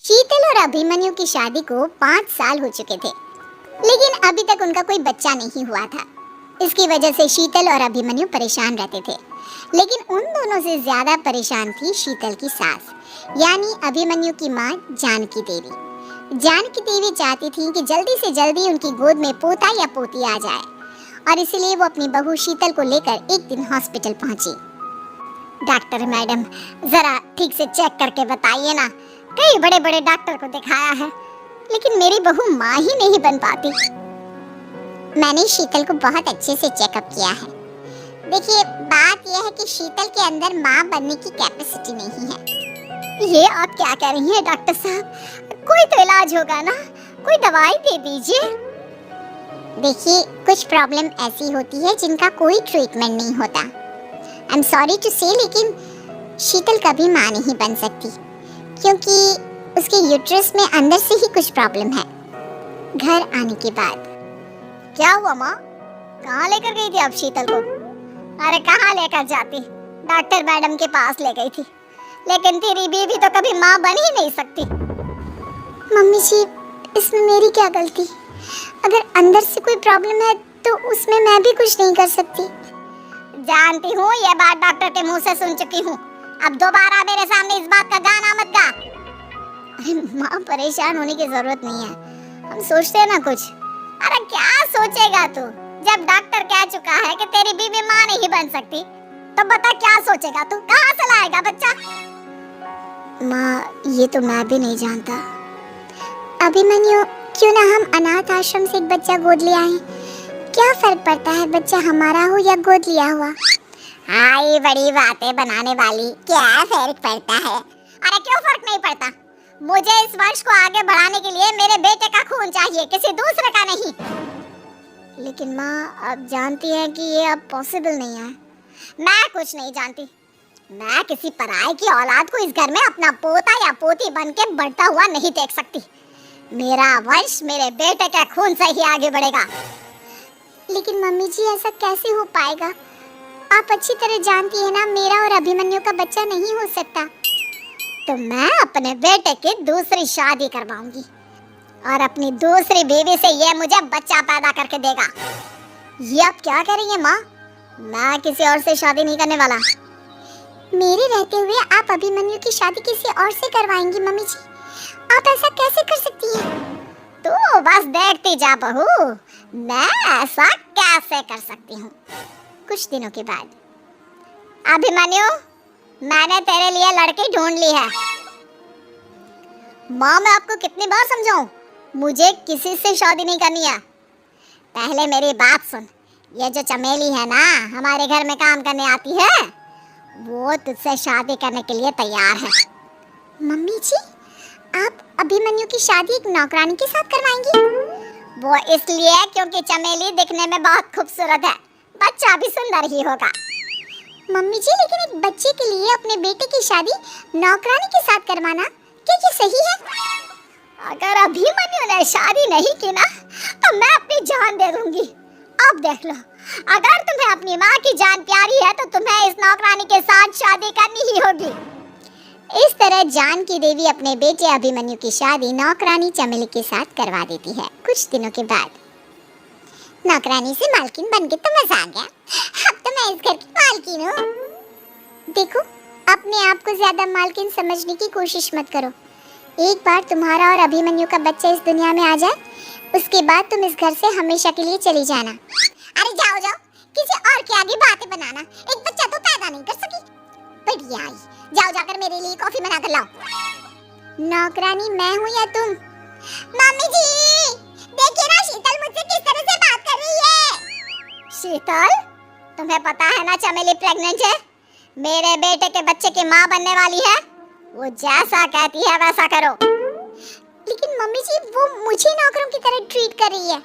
शीतल और अभिमन्यु की शादी को 5 साल हो चुके थे, लेकिन अभी तक उनका कोई बच्चा नहीं हुआ था। इसकी वजह से शीतल और अभिमन्यु परेशान रहते थे, लेकिन उन दोनों से ज्यादा परेशान थी शीतल की सास, यानी अभिमन्यु की माँ जानकी देवी। जानकी देवी चाहती थी कि जल्दी से जल्दी उनकी गोद में पोता या पोती आ जाए, और इसीलिए वो अपनी बहू शीतल को लेकर एक दिन हॉस्पिटल पहुंची। डॉक्टर मैडम, जरा ठीक से चेक करके बताइए ना, कई बड़े बड़े डॉक्टर को दिखाया है, लेकिन मेरी बहू माँ ही नहीं बन पाती। मैंने शीतल को बहुत अच्छे से चेकअप किया है। देखिए, बात यह है कि शीतल के अंदर माँ बनने की कैपेसिटी नहीं है। ये आप क्या कह रही हैं डॉक्टर साहब? कोई तो इलाज होगा ना, कोई दवाई दे दीजिए। देखिए, कुछ प्रॉब्लम ऐसी होती है जिनका कोई ट्रीटमेंट नहीं होता। आई एम सॉरी टू से, लेकिन शीतल कभी माँ नहीं बन सकती, क्योंकि उसके यूट्रस में अंदर से ही कुछ प्रॉब्लम है। घर आने के बाद क्या हुआ माँ? कहाँ लेकर गई थी आप शीतल को? अरे कहाँ लेकर जाती, डॉक्टर मैडम के पास ले गई थी, लेकिन तेरी बीवी तो कभी माँ बन ही नहीं सकती। मम्मी जी, इसमें मेरी क्या गलती? अगर अंदर से कोई प्रॉब्लम है तो उसमें मैं भी कुछ नहीं कर सकती। जानती हूँ, ये बात डॉक्टर के मुंह से सुन चुकी हूँ। अब दोबारा मेरे सामने इस बात का गाना मत गा। अरे माँ, परेशान होने की जरूरत नहीं है, हम सोचते हैं ना कुछ। अरे क्या सोचेगा तू? जब डॉक्टर कह चुका है कि तेरी बीवी माँ नहीं बन सकती, तो बता क्या सोचेगा तू? कहाँ से लाएगा बच्चा? माँ, ये तो मैं भी नहीं जानता। अभिमन्यु, क्यों ना हम अनाथ आश्रम से एक बच्चा गोद ले आए? क्या फर्क पड़ता है बच्चा हमारा हो या गोद लिया हुआ? आई बड़ी बातें बनाने वाली, क्या फर्क पड़ता है? अरे क्यों फर्क नहीं पड़ता? मुझे इस वंश को आगे बढ़ाने के लिए मेरे बेटे का खून चाहिए, किसी दूसरे का नहीं। लेकिन माँ, आप जानती हैं कि ये अब पॉसिबल नहीं है। मैं कुछ नहीं जानती। मैं किसी पराये की औलाद को इस घर में अपना पोता या पोती बन के बढ़ता हुआ नहीं देख सकती। मेरा वंश मेरे बेटे के खून से ही आगे बढ़ेगा। लेकिन मम्मी जी, ऐसा कैसे हो पाएगा? आप अच्छी तरह जानती है ना, मेरा और अभिमन्यु का बच्चा नहीं हो सकता। तो मैं अपने बेटे की दूसरी शादी करवाऊंगी, और अपनी दूसरी बीवी से ये मुझे बच्चा पैदा करके देगा। ये आप क्या कह रही हैं माँ? मैं किसी और से शादी नहीं करने वाला। मेरे रहते हुए आप अभिमन्यु की शादी किसी और से करवाएंगी? मम्मी जी, आप ऐसा कैसे कर सकती हैं? तो बस देखती जा बहू, मैं ऐसा कैसे कर सकती हूँ। कुछ दिनों के बाद, अभिमन्यु, मैंने तेरे लिए लड़की ढूंढ ली है। माँ, मैं आपको कितनी बार समझाऊं, मुझे किसी से शादी नहीं करनी है। पहले मेरी बात सुन। ये जो चमेली है ना, हमारे घर में काम करने आती है, वो तुझसे शादी करने के लिए तैयार है। मम्मी जी, आप अभिमन्यु की शादी एक नौकरानी के साथ करवाएंगी? वो इसलिए क्योंकि चमेली दिखने में बहुत खूबसूरत है, बच्चा भी सुंदर ही होगा। मम्मी जी, लेकिन एक बच्चे के लिए अपने बेटे की शादी नौकरानी के साथ करवाना, क्या ये सही है? अगर अभिमन्यु ने शादी नहीं की ना, तो मैं अपनी जान दे दूंगी। अब देख लो, अगर तुम्हें अपनी माँ की जान प्यारी है, तो तुम्हें इस नौकरानी के साथ शादी करनी ही होगी। इस तरह जानकी देवी अपने बेटे अभिमन्यु की शादी नौकरानी चमेली के साथ करवा देती है। कुछ दिनों के बाद, नौकरानी से मालकिन बन के तो मजा आ गया, अब तो मैं इस घर की मालकिन हूँ। देखो, अपने आप को ज्यादा मालकिन समझने की कोशिश मत करो। एक बार तुम्हारा और अभिमन्यु का बच्चा इस दुनिया में आ जाए, उसके बाद तुम इस घर से हमेशा के लिए चली जाना। अरे जाओ जाओ, किसी और के आगे बातें बनाना, एक बच्चा तो पैदा नहीं कर सकी। बढ़िया आई, जाओ जाकर मेरे लिए कॉफी बना कर लाओ। नौकरानी मैं हूँ या तुम? मम्मी जी, देखिए ना, शीतल मुझसे किस तरह से बात कर रही है। शीतल, तुम्हें पता है ना चमेली प्रेग्नेंट है, मेरे बेटे के बच्चे की माँ बनने वाली है। वो जैसा कहती है वैसा करो। लेकिन मम्मी जी, वो मुझे नौकरों की तरह ट्रीट कर रही है।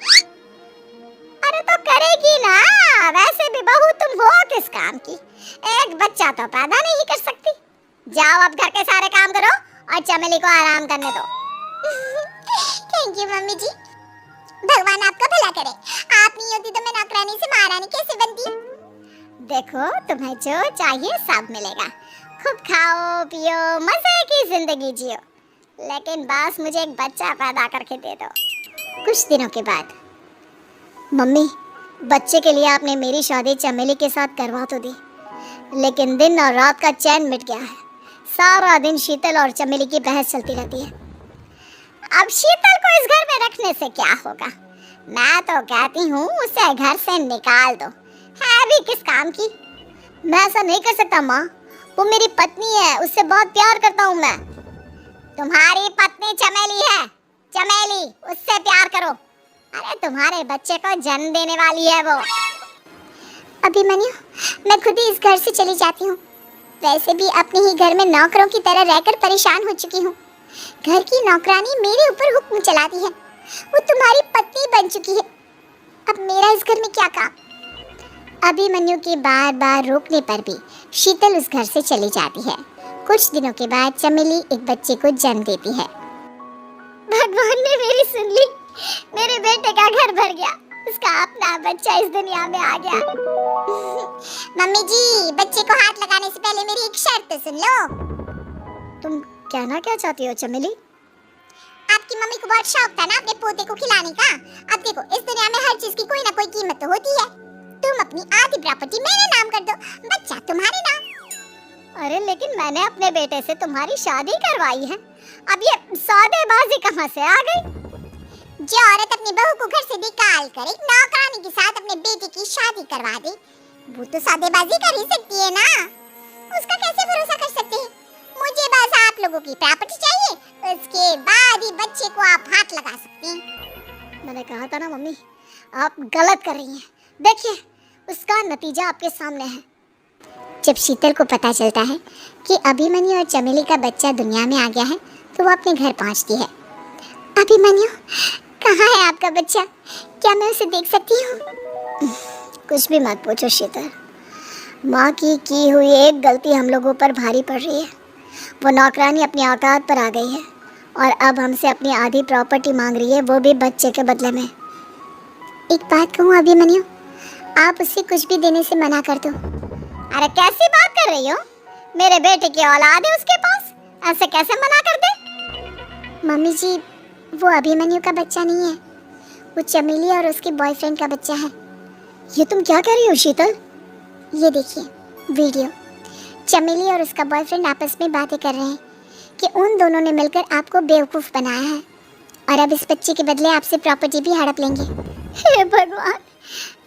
अरे तो करेगी ना, वैसे भी बहू तुम हो किस काम की? एक बच्चा तो पैदा नहीं कर सकती। जाओ, अब घर के सारे काम करो और चमेली को आराम करने दो। थैंक यू मम्मी जी, भगवान आपका भला करे। आप नहीं होती तो मैं नौकरानी से महारानी कैसे बनती? देखो, तुम्हें जो चाहिए सब मिलेगा। खूब खाओ पियो, मजे की जिंदगी जियो। लेकिन बस मुझे एक बच्चा पैदा करके दे दो। कुछ दिनों के बाद, मम्मी, बच्चे के लिए आपने मेरी शादी चमेली के साथ करवा तो दी, लेकिन दिन और रात का चैन मिट गया है। सारा दिन शीतल और चमेली की बहस चलती रहती है। अब शीतल को इस घर में रखने से क्या होगा? मैं तो कहती हूँ उसे घर से निकाल दो, है भी किस काम की। मैं ऐसा नहीं कर सकता माँ, वो मेरी पत्नी है, उससे बहुत प्यार करता हूँ मैं। तुम्हारी पत्नी चमेली है, चमेली, उससे प्यार करो। अरे तुम्हारे बच्चे को जन्म देने वाली है वो। अभिमन्यु, मैं खुद ही इस घर से चली जाती हूँ। वैसे भी अपने ही घर में नौकरों की तरह रहकर परेशान हो चुकी हूँ। घर की नौकरानी मेरे ऊपर हुक्म चलाती है, वो तुम्हारी पत्नी बन चुकी है। अब मेरा इस घर में क्या काम? अभिमन्यु के बार बार रोकने पर भी शीतल उस घर से चली जाती है। कुछ दिनों के बाद चमेली एक बच्चे को जन्म देती है। भगवान ने मेरी सुन ली, मेरे बेटे का घर भर गया, उसका अपना बच्चा इस दुनिया में आ गया। मम्मी जी, बच्चे को हाथ लगाने से पहले मेरी एक शर्त सुन लो। तुम कहना क्या चाहती हो चमेली? आपकी मम्मी को बहुत शौक था ना अपने पोते को खिलाने का। अब देखो, इस दुनिया में हर चीज की कोई ना कोई कीमत तो होती है। तुम अपनी आधी प्रॉपर्टी मेरे नाम कर दो, बच्चा तुम्हारे नाम। अरे लेकिन मैंने अपने बेटे से तुम्हारी शादी करवाई है, अब ये सौदेबाजी कहाँ से आ गई? जो औरत अपनी बहू को घर से निकाल कर एक नौकरानी के साथ अपने बेटे की शादी करवा दे, वो तो सौदेबाजी कर ही सकती है ना। उसका कैसे भरोसा कर सकते हैं? मुझे बस आप लोगों की प्रॉपर्टी चाहिए, उसके बाद ही बच्चे को आप हाथ लगा सकते हैं। मैंने कहा था ना मम्मी, आप गलत कर रही हैं। देखिए, उसका नतीजा आपके सामने है। जब शीतल को पता चलता है कि अभिमन्यु और चमेली का बच्चा दुनिया में आ गया है, तो वो अपने घर पहुंचती है। अभिमन्यु, कहाँ है आपका बच्चा? क्या मैं उसे देख सकती हूँ? कुछ भी मत पूछो शीतल, माँ की हुई एक गलती हम लोगों पर भारी पड़ रही है। वो नौकरानी अपनी औकात पर आ गई है और अब हमसे अपनी आधी प्रॉपर्टी मांग रही है, वो भी बच्चे के बदले में। एक बात कहूँ अभिमन्यु, आप उसे कुछ भी देने से मना कर दो। अरे कैसी बात कर रही हो? मेरे बेटे की औलाद है उसके पास, ऐसे कैसे मना कर दे? मम्मी जी, वो अभिमन्यु का बच्चा नहीं है, वो चमेली और उसके बॉयफ्रेंड का बच्चा है। ये तुम क्या कह रही हो शीतल? ये देखिए वीडियो, चमेली और उसका बॉयफ्रेंड आपस में बातें कर रहे हैं कि उन दोनों ने मिलकर आपको बेवकूफ़ बनाया है और अब इस बच्चे के बदले आपसे प्रॉपर्टी भी हड़प लेंगे। हे भगवान,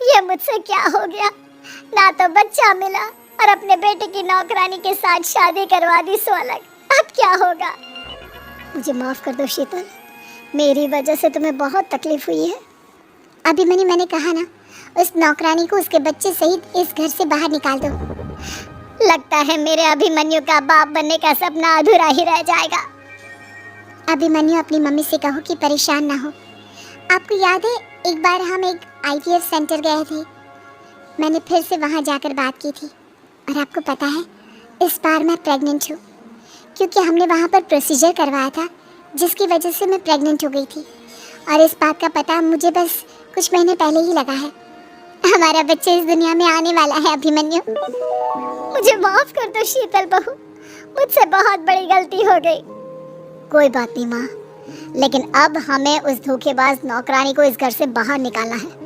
ये मुझसे क्या हो गया? ना तो बच्चा मिला और अपने बेटे की नौकरानी के साथ शादी करवा दी सो अलग। अब क्या होगा? मुझे माफ़ कर दो शीतल, मेरी वजह से तुम्हें बहुत तकलीफ हुई है। अभिमन्यु, मैंने कहा ना, उस नौकरानी को उसके बच्चे सहित इस घर से बाहर निकाल दो। लगता है मेरे अभिमन्यु का बाप बनने का सपना अधूरा ही रह जाएगा। अभिमन्यु, अपनी मम्मी से कहो कि परेशान ना हो। आपको याद है एक बार हम एक IVF सेंटर गए थे, मैंने फिर से वहाँ जाकर बात की थी और आपको पता है इस बार मैं प्रेग्नेंट हूँ, क्योंकि हमने वहाँ पर प्रोसीजर करवाया था जिसकी वजह से मैं प्रेग्नेंट हो गई थी और इस बात का पता मुझे बस कुछ महीने पहले ही लगा है। हमारा बच्चा इस दुनिया में आने वाला है अभिमन्यु। मुझे माफ़ कर दो शीतल बहू, मुझसे बहुत बड़ी गलती हो गई। कोई बात नहीं माँ, लेकिन अब हमें उस धोखेबाज नौकरानी को इस घर से बाहर निकालना है।